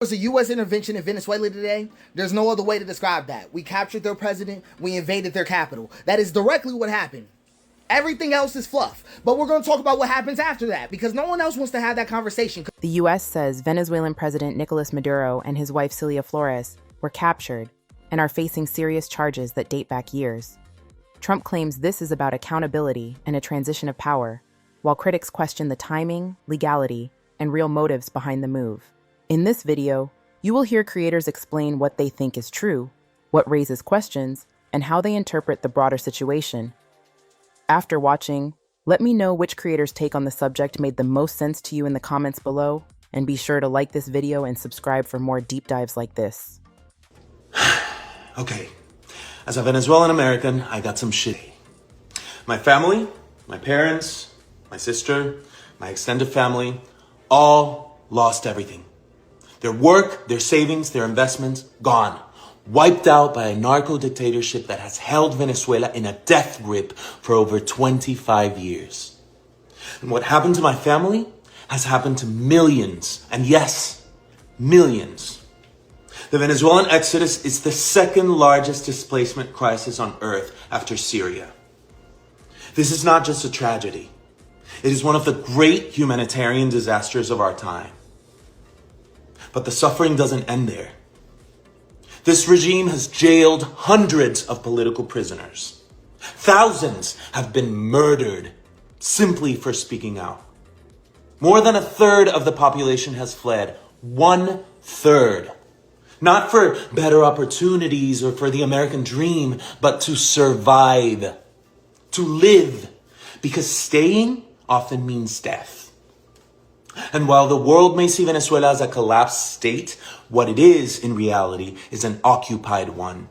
Was a U.S. intervention in Venezuela today. There's no other way to describe that. We captured their president. We invaded their capital. That is directly what happened. Everything else is fluff. But we're going to talk about what happens after that because no one else wants to have that conversation. The U.S. says Venezuelan President Nicolas Maduro and his wife Cilia Flores were captured and are facing serious charges that date back years. Trump claims this is about accountability and a transition of power, while critics question the timing, legality, and real motives behind the move. In this video, you will hear creators explain what they think is true, what raises questions, and how they interpret the broader situation. After watching, let me know which creator's take on the subject made the most sense to you in the comments below, and be sure to like this video and subscribe for more deep dives like this. Okay, as a Venezuelan American, I got some shit. My family, my parents, my sister, my extended family, all lost everything. Their work, their savings, their investments, gone. Wiped out by a narco dictatorship that has held Venezuela in a death grip for over 25 years. And what happened to my family has happened to millions, and yes, millions. The Venezuelan exodus is the second largest displacement crisis on earth after Syria. This is not just a tragedy. It is one of the great humanitarian disasters of our time. But the suffering doesn't end there. This regime has jailed hundreds of political prisoners. Thousands have been murdered simply for speaking out. More than a third of the population has fled. 1/3. Not for better opportunities or for the American dream, but to survive, to live, because staying often means death. And while the world may see Venezuela as a collapsed state, what it is in reality is an occupied one.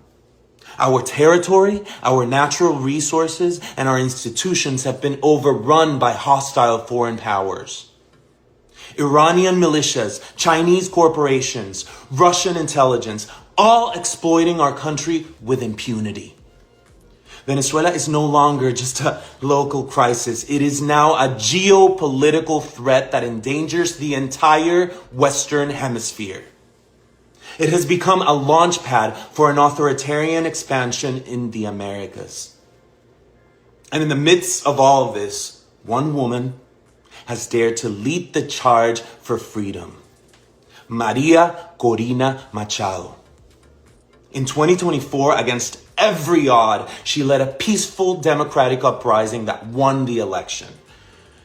Our territory, our natural resources, and our institutions have been overrun by hostile foreign powers. Iranian militias, Chinese corporations, Russian intelligence, all exploiting our country with impunity. Venezuela is no longer just a local crisis. It is now a geopolitical threat that endangers the entire Western Hemisphere. It has become a launch pad for an authoritarian expansion in the Americas. And in the midst of all of this, one woman has dared to lead the charge for freedom. Maria Corina Machado. In 2024, against every odd, she led a peaceful democratic uprising that won the election.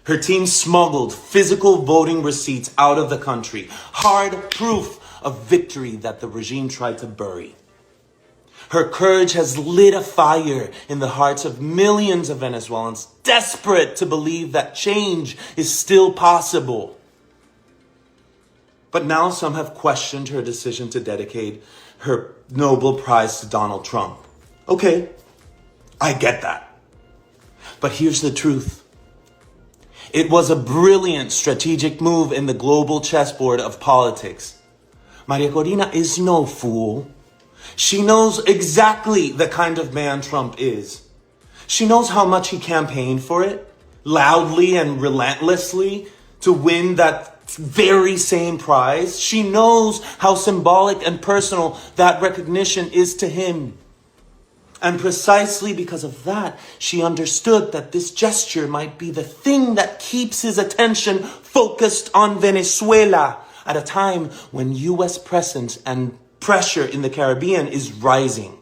Her team smuggled physical voting receipts out of the country, hard proof of victory that the regime tried to bury. Her courage has lit a fire in the hearts of millions of Venezuelans desperate to believe that change is still possible. But now some have questioned her decision to dedicate her Nobel Prize to Donald Trump. Okay, I get that. But here's the truth. It was a brilliant strategic move in the global chessboard of politics. Maria Corina is no fool. She knows exactly the kind of man Trump is. She knows how much he campaigned for it, loudly and relentlessly, to win that very same prize. She knows how symbolic and personal that recognition is to him. And precisely because of that, she understood that this gesture might be the thing that keeps his attention focused on Venezuela at a time when U.S. presence and pressure in the Caribbean is rising.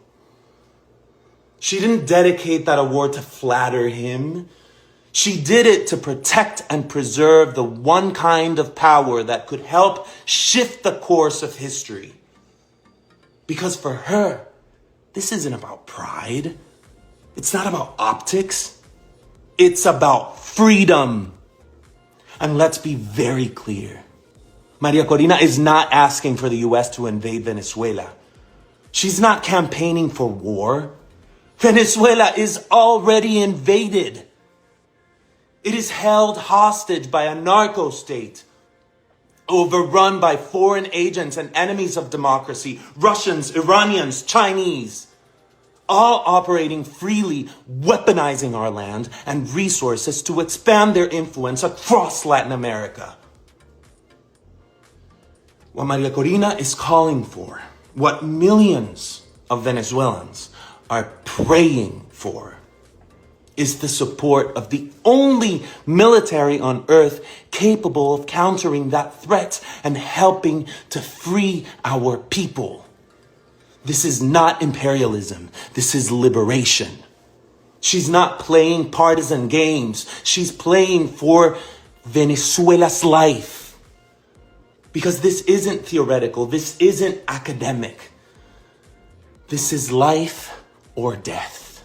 She didn't dedicate that award to flatter him. She did it to protect and preserve the one kind of power that could help shift the course of history. Because for her, this isn't about pride. It's not about optics. It's about freedom. And let's be very clear. Maria Corina is not asking for the U.S. to invade Venezuela. She's not campaigning for war. Venezuela is already invaded. It is held hostage by a narco state, overrun by foreign agents and enemies of democracy, Russians, Iranians, Chinese, all operating freely, weaponizing our land and resources to expand their influence across Latin America. What Maria Corina is calling for, what millions of Venezuelans are praying for, is the support of the only military on earth capable of countering that threat and helping to free our people. This is not imperialism. This is liberation. She's not playing partisan games. She's playing for Venezuela's life. Because this isn't theoretical. This isn't academic. This is life or death.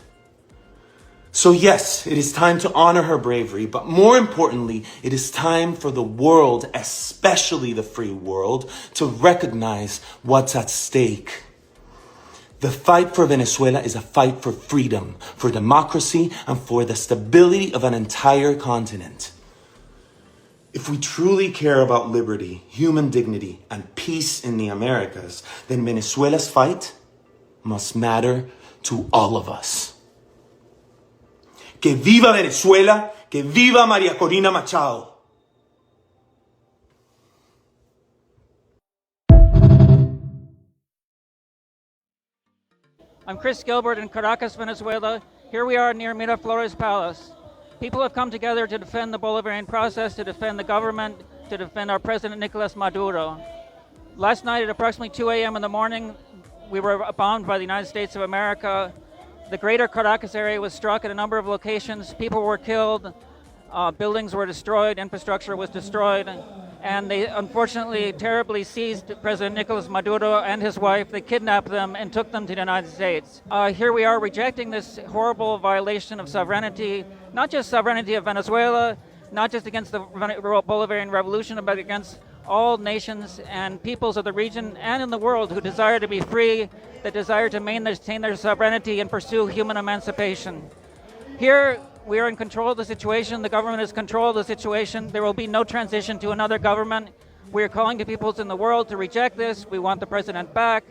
So yes, it is time to honor her bravery, but more importantly, it is time for the world, especially the free world, to recognize what's at stake. The fight for Venezuela is a fight for freedom, for democracy, and for the stability of an entire continent. If we truly care about liberty, human dignity, and peace in the Americas, then Venezuela's fight must matter to all of us. Que viva Venezuela, que viva María Corina Machado. I'm Chris Gilbert in Caracas, Venezuela. Here we are near Cilia Flores Palace. People have come together to defend the Bolivarian process, to defend the government, to defend our president, Nicolas Maduro. Last night at approximately 2 a.m. in the morning, we were bombed by the United States of America. The greater Caracas area was struck at a number of locations. People were killed, buildings were destroyed, infrastructure was destroyed, and they unfortunately terribly seized President Nicolas Maduro and his wife. They kidnapped them and took them to the United States. Here we are rejecting this horrible violation of sovereignty, not just sovereignty of Venezuela, not just against the Bolivarian Revolution, but against all nations and peoples of the region and in the world who desire to be free, that desire to maintain their sovereignty and pursue human emancipation. Here, we are in control of the situation. The government is in control of the situation. There will be no transition to another government. We are calling to peoples in the world to reject this. We want the president back.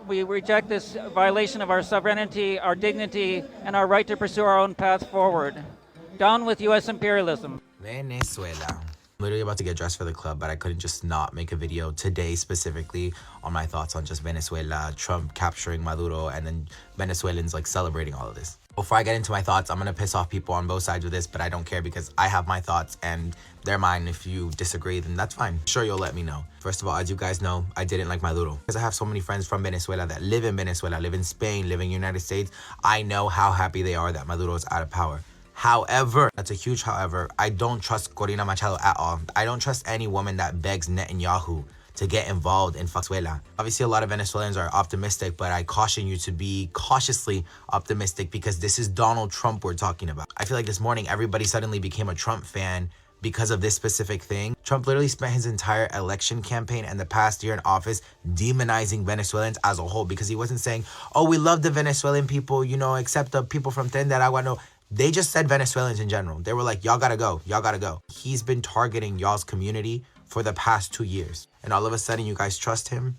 We reject this violation of our sovereignty, our dignity, and our right to pursue our own path forward. Down with U.S. imperialism. Venezuela. I'm literally about to get dressed for the club, but I couldn't just not make a video today specifically on my thoughts on just Venezuela, Trump capturing Maduro, and then Venezuelans like celebrating all of this. Before I get into my thoughts, I'm gonna piss off people on both sides of this, but I don't care because I have my thoughts and they're mine. If you disagree, then that's fine. Sure, you'll let me know. First of all, as you guys know, I didn't like Maduro because I have so many friends from Venezuela that live in Venezuela, live in Spain, live in the United States. I know how happy they are that Maduro is out of power. However, that's a huge however, I don't trust Corina Machado at all. I don't trust any woman that begs Netanyahu to get involved in Venezuela. Obviously, a lot of Venezuelans are optimistic, but I caution you to be cautiously optimistic because this is Donald Trump we're talking about. I feel like this morning, everybody suddenly became a Trump fan because of this specific thing. Trump literally spent his entire election campaign and the past year in office demonizing Venezuelans as a whole because he wasn't saying, oh, we love the Venezuelan people, you know, except the people from Tren de Aragua. No, they just said Venezuelans in general. They were like, y'all gotta go, y'all gotta go. He's been targeting y'all's community for the past 2 years. And all of a sudden, you guys trust him?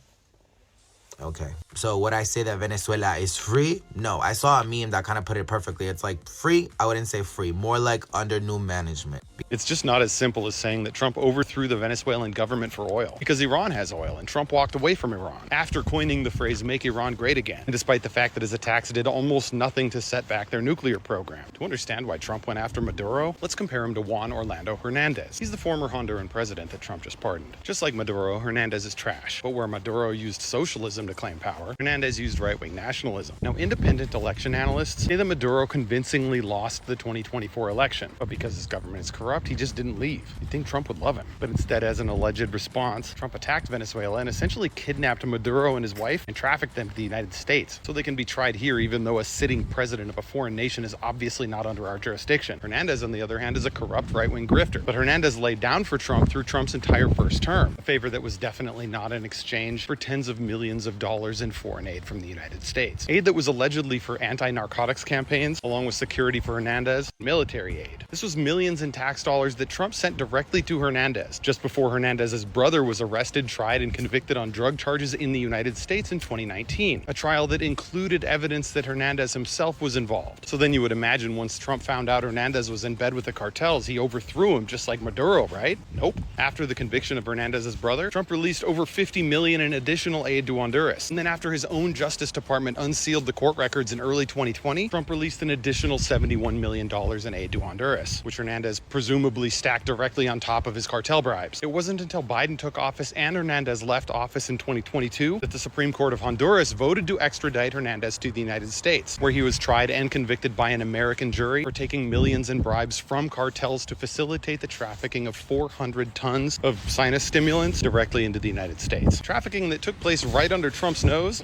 Okay. So would I say that Venezuela is free? No, I saw a meme that kind of put it perfectly. It's like free, I wouldn't say free, more like under new management. It's just not as simple as saying that Trump overthrew the Venezuelan government for oil, because Iran has oil and Trump walked away from Iran after coining the phrase "make Iran great again," and despite the fact that his attacks did almost nothing to set back their nuclear program. To understand why Trump went after Maduro, let's compare him to Juan Orlando Hernandez. He's the former Honduran president that Trump just pardoned. Just like Maduro, Hernandez is trash, but where Maduro used socialism to claim power, Hernandez used right-wing nationalism. Now, independent election analysts say that Maduro convincingly lost the 2024 election, but because his government is corrupt, he just didn't leave. You'd think Trump would love him, but instead, as an alleged response, Trump attacked Venezuela and essentially kidnapped Maduro and his wife and trafficked them to the United States so they can be tried here, even though a sitting president of a foreign nation is obviously not under our jurisdiction. Hernandez, on the other hand, is a corrupt right-wing grifter, but Hernandez laid down for Trump through Trump's entire first term, a favor that was definitely not in exchange for tens of millions of of dollars in foreign aid from the United States. Aid that was allegedly for anti-narcotics campaigns, along with security for Hernandez, military aid. This was millions in tax dollars that Trump sent directly to Hernandez, just before Hernandez's brother was arrested, tried, and convicted on drug charges in the United States in 2019, a trial that included evidence that Hernandez himself was involved. So then you would imagine once Trump found out Hernandez was in bed with the cartels, he overthrew him just like Maduro, right? Nope. After the conviction of Hernandez's brother, Trump released over $50 million in additional aid to Honduras. And then after his own Justice Department unsealed the court records in early 2020, Trump released an additional $71 million in aid to Honduras, which Hernandez presumably stacked directly on top of his cartel bribes. It wasn't until Biden took office and Hernandez left office in 2022 that the Supreme Court of Honduras voted to extradite Hernandez to the United States, where he was tried and convicted by an American jury for taking millions in bribes from cartels to facilitate the trafficking of 400 tons of sinus stimulants directly into the United States. Trafficking that took place right under Trump's nose,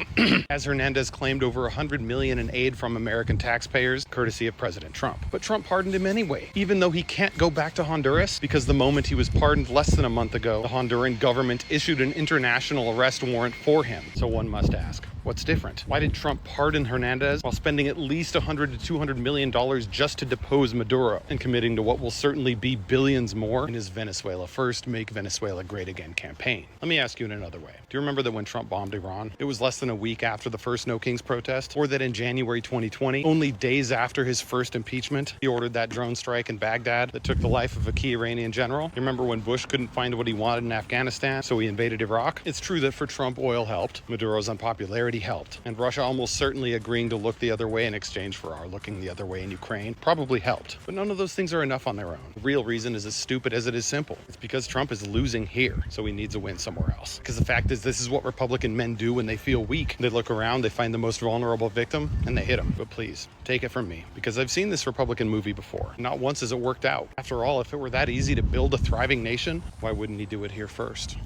as Hernandez claimed over $100 million in aid from American taxpayers, courtesy of President Trump. But Trump pardoned him anyway, even though he can't go back to Honduras, because the moment he was pardoned less than a month ago, the Honduran government issued an international arrest warrant for him. So one must ask, what's different? Why did Trump pardon Hernandez while spending at least $100 to $200 million just to depose Maduro and committing to what will certainly be billions more in his Venezuela First, Make Venezuela Great Again campaign? Let me ask you in another way. Do you remember that when Trump bombed Iran, it was less than a week after the first No Kings protest? Or that in January 2020, only days after his first impeachment, he ordered that drone strike in Baghdad that took the life of a key Iranian general? You remember when Bush couldn't find what he wanted in Afghanistan, so he invaded Iraq? It's true that for Trump, oil helped, Maduro's unpopularity helped, and Russia almost certainly agreeing to look the other way in exchange for our looking the other way in Ukraine probably helped. But none of those things are enough on their own. The real reason is as stupid as it is simple. It's because Trump is losing here, so he needs a win somewhere else. Because the fact is, this is what Republican men do when they feel weak. They look around, they find the most vulnerable victim, and they hit him. But please, take it from me, because I've seen this Republican movie before. Not once has it worked out. After all, if it were that easy to build a thriving nation, why wouldn't he do it here first?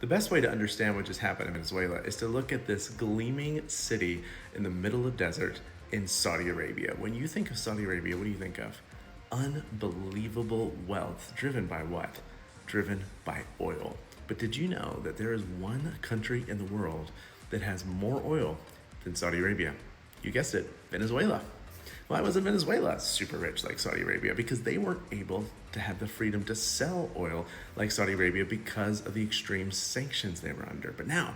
The best way to understand what just happened in Venezuela is to look at this gleaming city in the middle of the desert in Saudi Arabia. When you think of Saudi Arabia, what do you think of? Unbelievable wealth. Driven by what? Driven by oil. But did you know that there is one country in the world that has more oil than Saudi Arabia? You guessed it, Venezuela. Why wasn't Venezuela super rich like Saudi Arabia? Because they weren't able to have the freedom to sell oil like Saudi Arabia because of the extreme sanctions they were under. But now,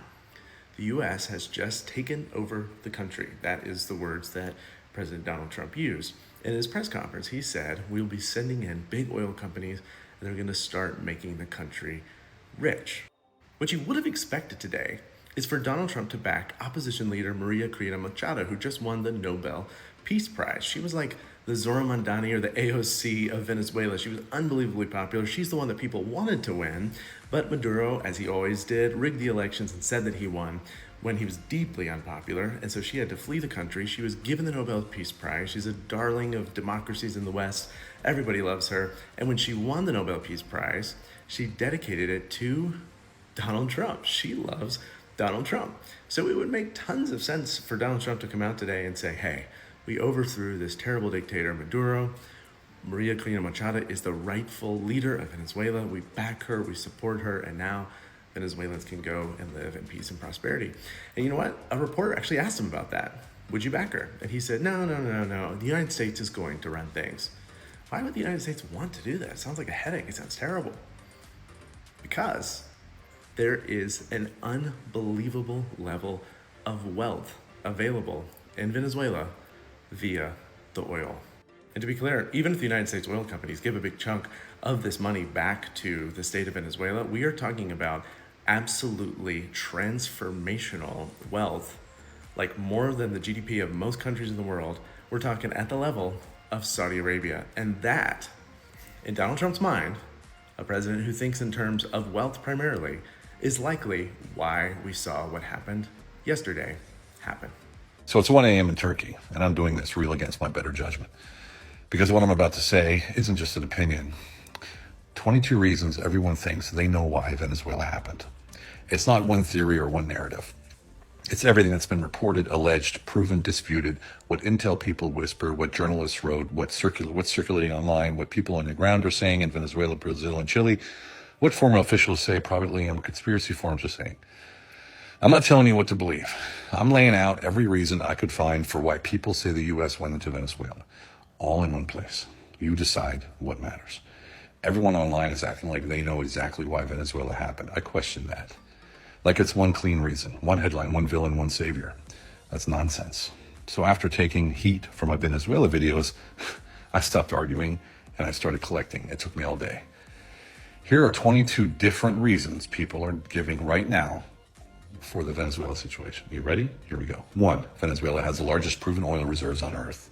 the US has just taken over the country. That is the words that President Donald Trump used. In his press conference, he said, we'll be sending in big oil companies and they're gonna start making the country rich. What you would have expected today is for Donald Trump to back opposition leader Maria Corina Machado, who just won the Nobel Peace Prize. She was like the Zora Mandani or the AOC of Venezuela. She was unbelievably popular. She's the one that people wanted to win, but Maduro, as he always did, rigged the elections and said that he won when he was deeply unpopular, and so she had to flee the country. She was given the Nobel Peace Prize. She's a darling of democracies in the West. Everybody loves her. And when she won the Nobel Peace Prize, she dedicated it to Donald Trump. She loves Donald Trump. So it would make tons of sense for Donald Trump to come out today and say, hey, we overthrew this terrible dictator, Maduro. Maria Corina Machado is the rightful leader of Venezuela. We back her, we support her, and now Venezuelans can go and live in peace and prosperity. And you know what? A reporter actually asked him about that. Would you back her? And he said, no. The United States is going to run things. Why would the United States want to do that? It sounds like a headache. It sounds terrible. Because there is an unbelievable level of wealth available in Venezuela via the oil. And to be clear, even if the United States oil companies give a big chunk of this money back to the state of Venezuela, we are talking about absolutely transformational wealth, like more than the GDP of most countries in the world. We're talking at the level of Saudi Arabia. And that, in Donald Trump's mind, a president who thinks in terms of wealth primarily, is likely why we saw what happened yesterday happen. So it's 1 a.m. in Turkey, and I'm doing this real against my better judgment. Because what I'm about to say isn't just an opinion. 22 reasons everyone thinks they know why Venezuela happened. It's not one theory or one narrative. It's everything that's been reported, alleged, proven, disputed, what intel people whisper, what journalists wrote, what's circulating online, what people on the ground are saying in Venezuela, Brazil, and Chile, what former officials say privately, and what conspiracy forums are saying. I'm not telling you what to believe. I'm laying out every reason I could find for why people say the U.S. went into Venezuela, all in one place. You decide what matters. Everyone online is acting like they know exactly why Venezuela happened. I question that. Like it's one clean reason, one headline, one villain, one savior. That's nonsense. So after taking heat for my Venezuela videos, I stopped arguing and I started collecting. It took me all day. Here are 22 different reasons people are giving right now for the Venezuela situation. You ready? Here we go. 1, Venezuela has the largest proven oil reserves on earth.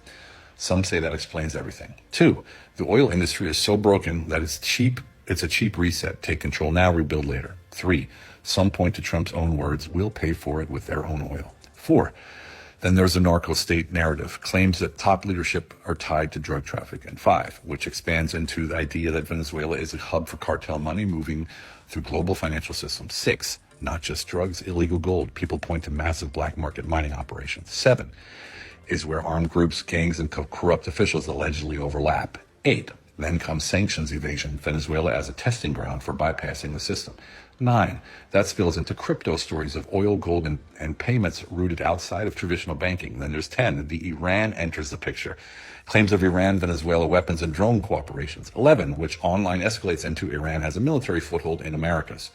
Some say that explains everything. 2, the oil industry is so broken that it's cheap. It's a cheap reset. Take control now, rebuild later. 3, some point to Trump's own words, we'll pay for it with their own oil. 4, then there's the narco state narrative, claims that top leadership are tied to drug traffic. And 5, which expands into the idea that Venezuela is a hub for cartel money moving through global financial systems. 6, not just drugs, illegal gold. People point to massive black market mining operations. 7 is where armed groups, gangs, and corrupt officials allegedly overlap. 8, then comes sanctions evasion, Venezuela as a testing ground for bypassing the system. 9, that spills into crypto stories of oil, gold, and payments rooted outside of traditional banking. Then there's 10, the Iran enters the picture. Claims of Iran, Venezuela weapons and drone cooperations. 11, which online escalates into Iran has a military foothold in Americas.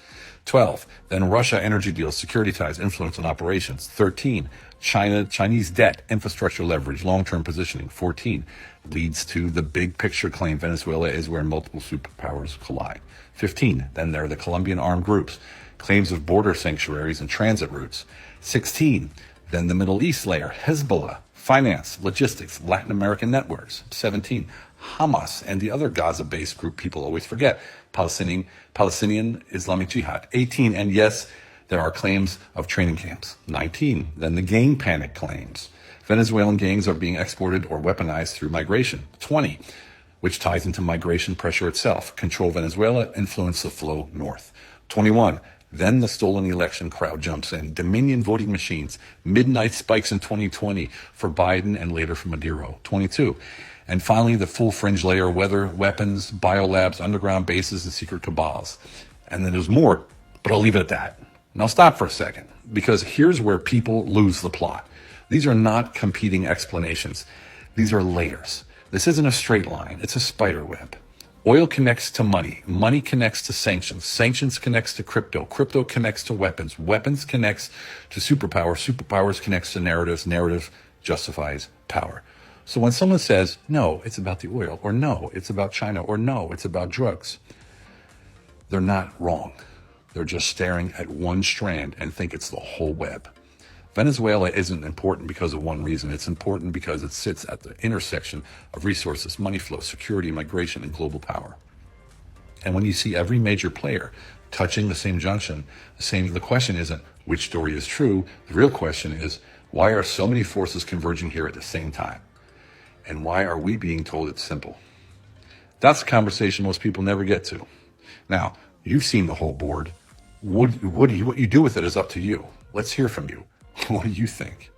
12, then Russia energy deals, security ties, influence on operations. 13, Chinese debt, infrastructure leverage, long-term positioning. 14, leads to the big picture claim Venezuela is where multiple superpowers collide. 15, then there are the Colombian armed groups, claims of border sanctuaries and transit routes. 16, then the Middle East layer, Hezbollah, finance, logistics, Latin American networks. 17, Hamas and the other Gaza-based group people always forget, Palestinian Islamic Jihad. 18, and yes, there are claims of training camps. 19, then the gang panic claims. Venezuelan gangs are being exported or weaponized through migration. 20, which ties into migration pressure itself. Control Venezuela, influence the flow north. 21, then the stolen election crowd jumps in. Dominion voting machines, midnight spikes in 2020 for Biden and later for Maduro. 22, and finally the full fringe layer, weather, weapons, biolabs, underground bases, and secret cabals. And then there's more, but I'll leave it at that. Now stop for a second, because here's where people lose the plot. These are not competing explanations. These are layers. This isn't a straight line. It's a spider web. Oil connects to money. Money connects to sanctions. Sanctions connects to crypto. Crypto connects to weapons. Weapons connects to superpower. Superpowers connects to narratives. Narrative justifies power. So when someone says, no, it's about the oil, or no, it's about China, or no, it's about drugs, they're not wrong. They're just staring at one strand and think it's the whole web. Venezuela isn't important because of one reason. It's important because it sits at the intersection of resources, money flow, security, migration, and global power. And when you see every major player touching the same junction, the question isn't which story is true. The real question is, why are so many forces converging here at the same time? And why are we being told it's simple? That's a conversation most people never get to. Now, you've seen the whole board. What you do with it is up to you. Let's hear from you. What do you think?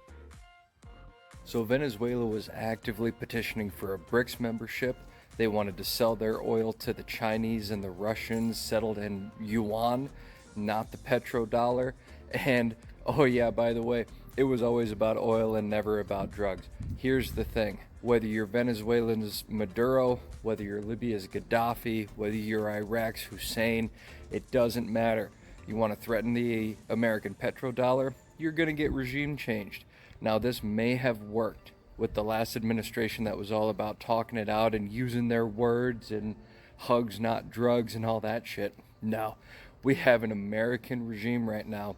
So Venezuela was actively petitioning for a BRICS membership. They wanted to sell their oil to the Chinese and the Russians, settled in yuan, not the petrodollar. And, oh yeah, by the way, it was always about oil and never about drugs. Here's the thing. Whether you're Venezuelan's Maduro, whether you're Libya's Gaddafi, whether you're Iraq's Hussein, it doesn't matter. You want to threaten the American petrodollar, you're going to get regime changed. Now, this may have worked with the last administration that was all about talking it out and using their words and hugs, not drugs, and all that shit. No, we have an American regime right now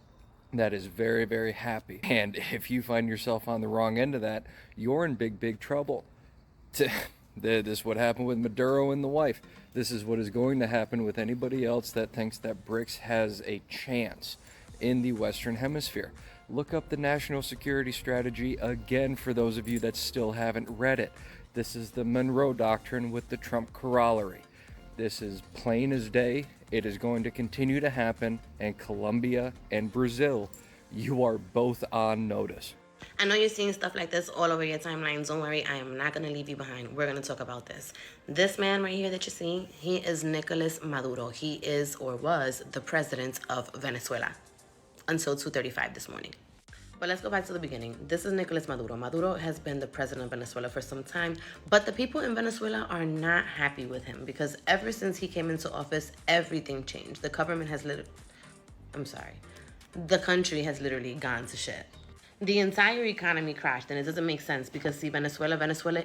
that is very, very happy. And if you find yourself on the wrong end of that, you're in big, big trouble. This is what happened with Maduro and the wife. This is what is going to happen with anybody else that thinks that BRICS has a chance in the Western Hemisphere. Look up the National Security Strategy again for those of you that still haven't read it. This is the Monroe Doctrine with the Trump corollary. This is plain as day. It is going to continue to happen, and Colombia and Brazil, you are both on notice. I know you're seeing stuff like this all over your timelines. Don't worry, I am not going to leave you behind. We're going to talk about this. This man right here that you're seeing, he is Nicolas Maduro. He is or was the president of Venezuela. until 2:35 this morning. But let's go back to the beginning. This is Nicolas Maduro. Maduro has been the president of Venezuela for some time, but the people in Venezuela are not happy with him because ever since he came into office, everything changed. The country has literally gone to shit. The entire economy crashed, and it doesn't make sense because, see, Venezuela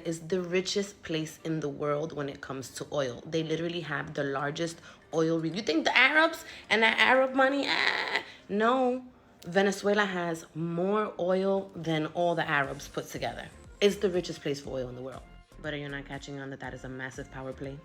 is the richest place in the world when it comes to oil. They literally have the largest oil. You think the Arabs and that Arab money? No. Venezuela has more oil than all the Arabs put together. It's the richest place for oil in the world. But are you not catching on that that is a massive power play?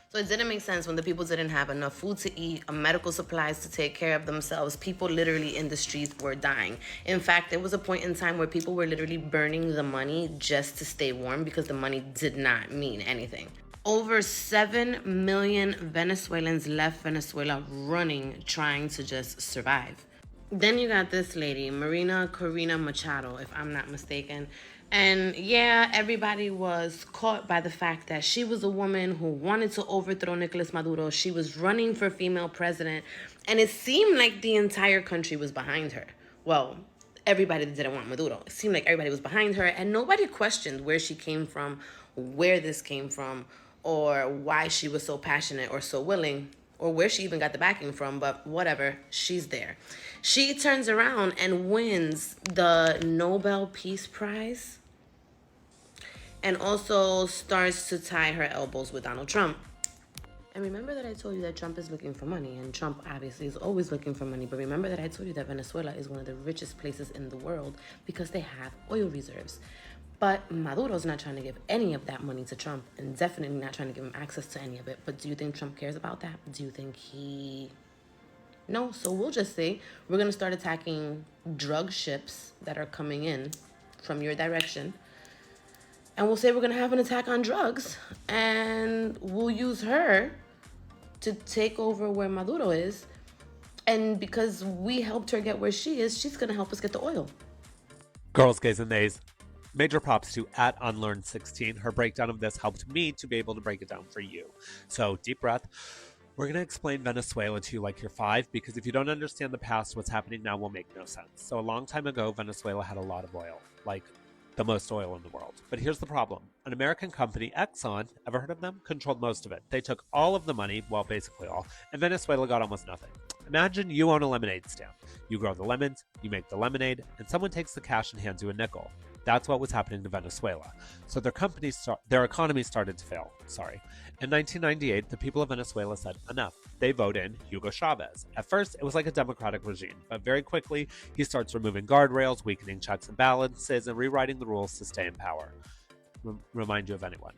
So it didn't make sense when the people didn't have enough food to eat, medical supplies to take care of themselves. People literally in the streets were dying. In fact, there was a point in time where people were literally burning the money just to stay warm because the money did not mean anything. Over 7 million Venezuelans left Venezuela running, trying to just survive. Then you got this lady, Marina Corina Machado, if I'm not mistaken. And yeah, everybody was caught by the fact that she was a woman who wanted to overthrow Nicolas Maduro. She was running for female president. And it seemed like the entire country was behind her. Well, everybody that didn't want Maduro. It seemed like everybody was behind her. And nobody questioned where she came from, where this came from, or why she was so passionate or so willing, or where she even got the backing from, but whatever, she's there. She turns around and wins the Nobel Peace Prize and also starts to tie her elbows with Donald Trump. And remember that I told you that Trump is looking for money, and Trump obviously is always looking for money, but remember that I told you that Venezuela is one of the richest places in the world because they have oil reserves. But Maduro's not trying to give any of that money to Trump, and definitely not trying to give him access to any of it. But do you think Trump cares about that? Do you think he... No, so we'll just say we're going to start attacking drug ships that are coming in from your direction. And we'll say we're going to have an attack on drugs, and we'll use her to take over where Maduro is. And because we helped her get where she is, she's going to help us get the oil. Girls, gays, and theys. Major props to @unlearn16. Her breakdown of this helped me to be able to break it down for you. So deep breath. We're going to explain Venezuela to you like you're 5, because if you don't understand the past, what's happening now will make no sense. So a long time ago, Venezuela had a lot of oil, like the most oil in the world. But here's the problem. An American company, Exxon, ever heard of them? Controlled most of it. They took all of the money, well, basically all, and Venezuela got almost nothing. Imagine you own a lemonade stand. You grow the lemons, you make the lemonade, and someone takes the cash and hands you a nickel. That's what was happening to Venezuela. So their economy started to fail. In 1998, the people of Venezuela said enough. They vote in Hugo Chavez. At first, it was like a democratic regime, but very quickly, he starts removing guardrails, weakening checks and balances, and rewriting the rules to stay in power. Remind you of anyone.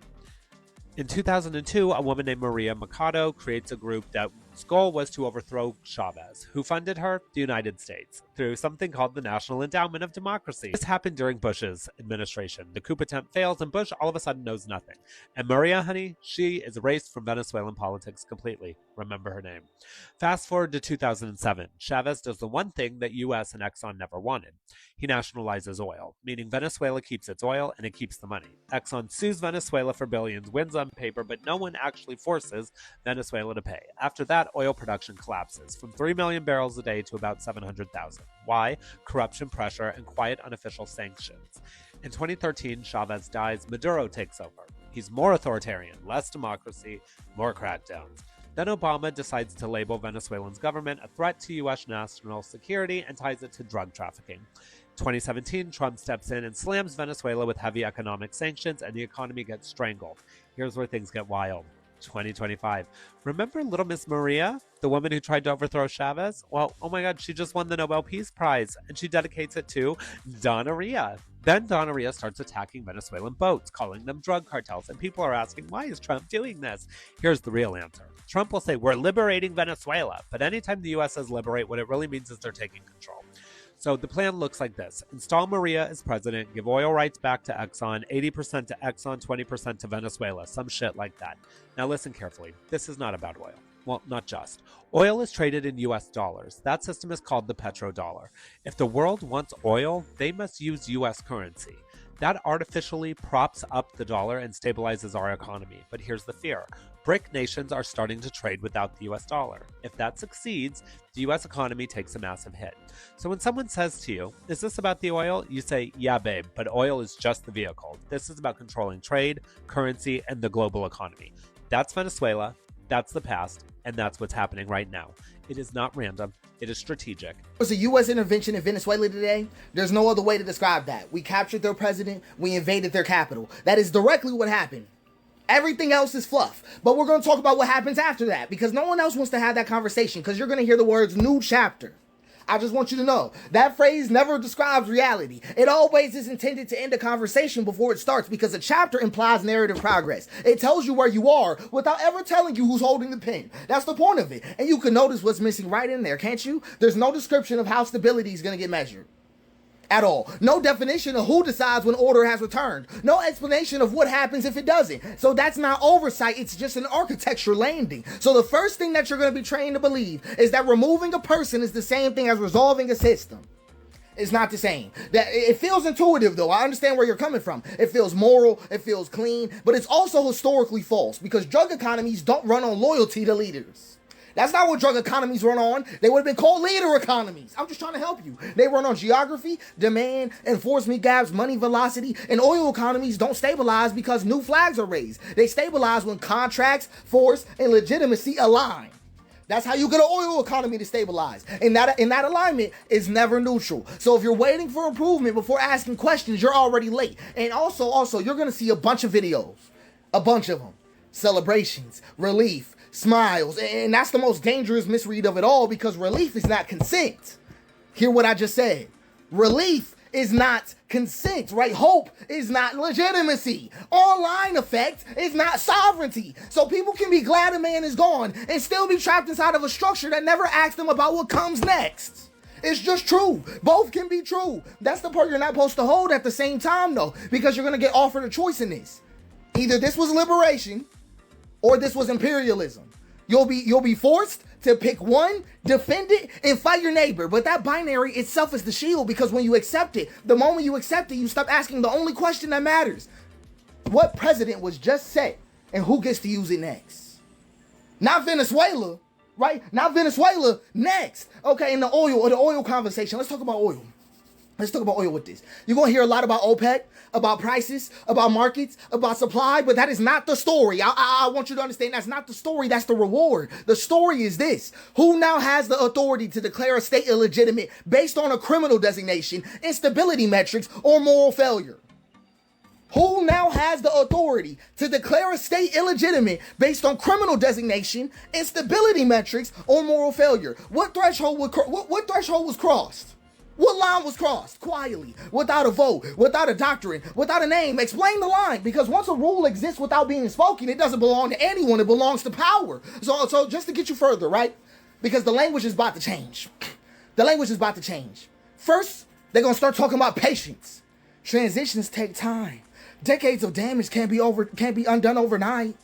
In 2002, a woman named Maria Mercado creates a group that its goal was to overthrow Chavez. Who funded her? The United States, through something called the National Endowment of Democracy. This happened during Bush's administration. The coup attempt fails, and Bush all of a sudden knows nothing. And Maria, honey, she is erased from Venezuelan politics completely. Remember her name. Fast forward to 2007. Chavez does the one thing that U.S. and Exxon never wanted. He nationalizes oil, meaning Venezuela keeps its oil and it keeps the money. Exxon sues Venezuela for billions, wins on paper, but no one actually forces Venezuela to pay. After that, oil production collapses from 3 million barrels a day to about 700,000. Why? Corruption, pressure, and quiet unofficial sanctions. In 2013, Chavez dies, Maduro takes over. He's more authoritarian, less democracy, more crackdowns. Then Obama decides to label Venezuela's government a threat to U.S. national security and ties it to drug trafficking. 2017, Trump steps in and slams Venezuela with heavy economic sanctions, and the economy gets strangled. Here's where things get wild. 2025. Remember Little Miss Maria, the woman who tried to overthrow Chavez? Well, oh my God, she just won the Nobel Peace Prize, and she dedicates it to Donaria. Then Donaria starts attacking Venezuelan boats, calling them drug cartels, and people are asking, why is Trump doing this? Here's the real answer. Trump will say, we're liberating Venezuela, but anytime the U.S. says liberate, what it really means is they're taking control. So the plan looks like this. Install Maria as president, give oil rights back to Exxon, 80% to Exxon, 20% to Venezuela, some shit like that. Now listen carefully. This is not about oil. Well, not just. Oil is traded in US dollars. That system is called the petrodollar. If the world wants oil, they must use US currency. That artificially props up the dollar and stabilizes our economy. But here's the fear. BRIC nations are starting to trade without the US dollar. If that succeeds, the US economy takes a massive hit. So when someone says to you, is this about the oil? You say, yeah, babe, but oil is just the vehicle. This is about controlling trade, currency, and the global economy. That's Venezuela, that's the past, and that's what's happening right now. It is not random. It is strategic. It was a U.S. intervention in Venezuela today. There's no other way to describe that. We captured their president. We invaded their capital. That is directly what happened. Everything else is fluff. But we're going to talk about what happens after that because no one else wants to have that conversation because you're going to hear the words new chapter. I just want you to know that phrase never describes reality. It always is intended to end a conversation before it starts because a chapter implies narrative progress. It tells you where you are without ever telling you who's holding the pen. That's the point of it. And you can notice what's missing right in there, can't you? There's no description of how stability is going to get measured. At all. No definition of who decides when order has returned. No explanation of what happens if it doesn't. So that's not oversight, it's just an architecture landing. So the first thing that you're going to be trained to believe is that removing a person is the same thing as resolving a system. It's not the same. That it feels intuitive though. I understand where you're coming from. It feels moral, it feels clean, but it's also historically false because drug economies don't run on loyalty to leaders. That's not what drug economies run on. They would have been called leader economies. I'm just trying to help you. They run on geography, demand, enforcement gaps, money velocity, and oil economies don't stabilize because new flags are raised. They stabilize when contracts, force, and legitimacy align. That's how you get an oil economy to stabilize. And that alignment is never neutral. So if you're waiting for improvement before asking questions, you're already late. And also, you're going to see a bunch of videos. A bunch of them. Celebrations, relief, smiles, and that's the most dangerous misread of it all because relief is not consent. Hear what I just said. Relief is not consent, right? Hope is not legitimacy. Online effect is not sovereignty. So people can be glad a man is gone and still be trapped inside of a structure that never asks them about what comes next. It's just true. Both can be true. That's the part you're not supposed to hold at the same time though, because you're going to get offered a choice in this. Either this was liberation or this was imperialism. You'll be forced to pick one, defend it, and fight your neighbor. But that binary itself is the shield because when you accept it, the moment you accept it, you stop asking the only question that matters. What president was just set and who gets to use it next? Not Venezuela, right? Not Venezuela next. Okay, in the oil conversation, let's talk about oil. Let's talk about oil with this. You're going to hear a lot about OPEC, about prices, about markets, about supply, but that is not the story. I want you to understand that's not the story, that's the reward. The story is this. Who now has the authority to declare a state illegitimate based on a criminal designation, instability metrics, or moral failure? Who now has the authority to declare a state illegitimate based on criminal designation, instability metrics, or moral failure? What threshold was crossed? What line was crossed? Quietly, without a vote, without a doctrine, without a name. Explain the line, because once a rule exists without being spoken, it doesn't belong to anyone. It belongs to power. So just to get you further, right? Because the language is about to change. The language is about to change. First, they're going to start talking about patience. Transitions take time. Decades of damage can't be undone overnight.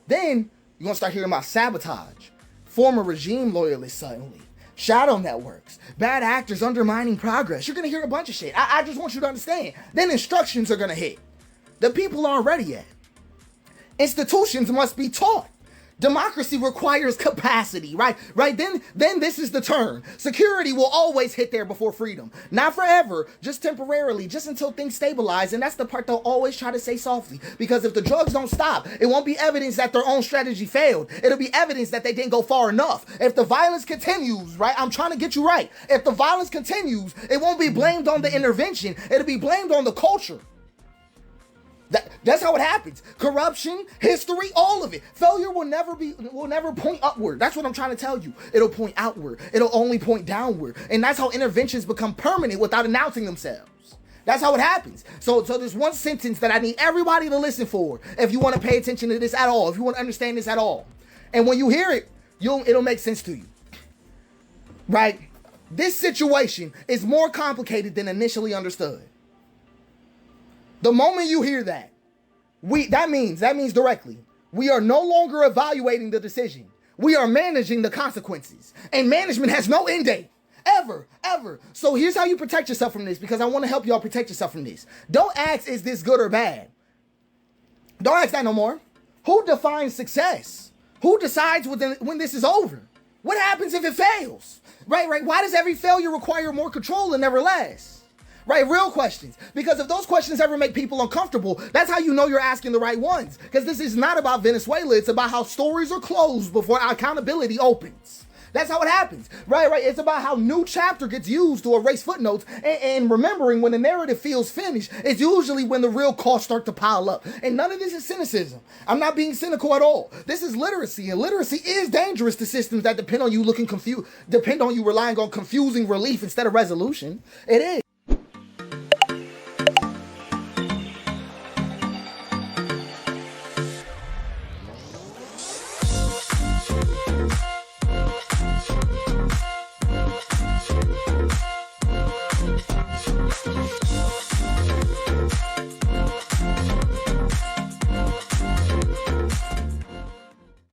Then you're going to start hearing about sabotage. Former regime loyalists suddenly. Shadow networks, bad actors undermining progress. You're going to hear a bunch of shit. I just want you to understand. Then instructions are going to hit. The people aren't ready yet. Institutions must be taught. Democracy requires capacity, right? Then this is the turn. Security will always hit there before freedom. Not forever, just temporarily, just until things stabilize. And that's the part they'll always try to say softly. Because if the drugs don't stop, it won't be evidence that their own strategy failed. It'll be evidence that they didn't go far enough. If the violence continues, right? I'm trying to get you right. If the violence continues, it won't be blamed on the intervention. It'll be blamed on the culture. That's how it happens. Corruption, history, all of it. Failure will never point upward. That's what I'm trying to tell you. It'll point outward. It'll only point downward. And that's how interventions become permanent without announcing themselves. That's how it happens. So there's one sentence that I need everybody to listen for if you want to pay attention to this at all, if you want to understand this at all. And when you hear it, it'll make sense to you. Right? This situation is more complicated than initially understood. The moment you hear that, that means directly, we are no longer evaluating the decision. We are managing the consequences. And management has no end date. Ever. So here's how you protect yourself from this, because I want to help y'all protect yourself from this. Don't ask, is this good or bad? Don't ask that no more. Who defines success? Who decides when this is over? What happens if it fails? Right. Why does every failure require more control and never less? Right, real questions. Because if those questions ever make people uncomfortable, that's how you know you're asking the right ones. Because this is not about Venezuela. It's about how stories are closed before accountability opens. That's how it happens. Right. It's about how new chapter gets used to erase footnotes. And remembering when the narrative feels finished, it's usually when the real costs start to pile up. And none of this is cynicism. I'm not being cynical at all. This is literacy. And literacy is dangerous to systems that depend on you relying on confusing relief instead of resolution. It is.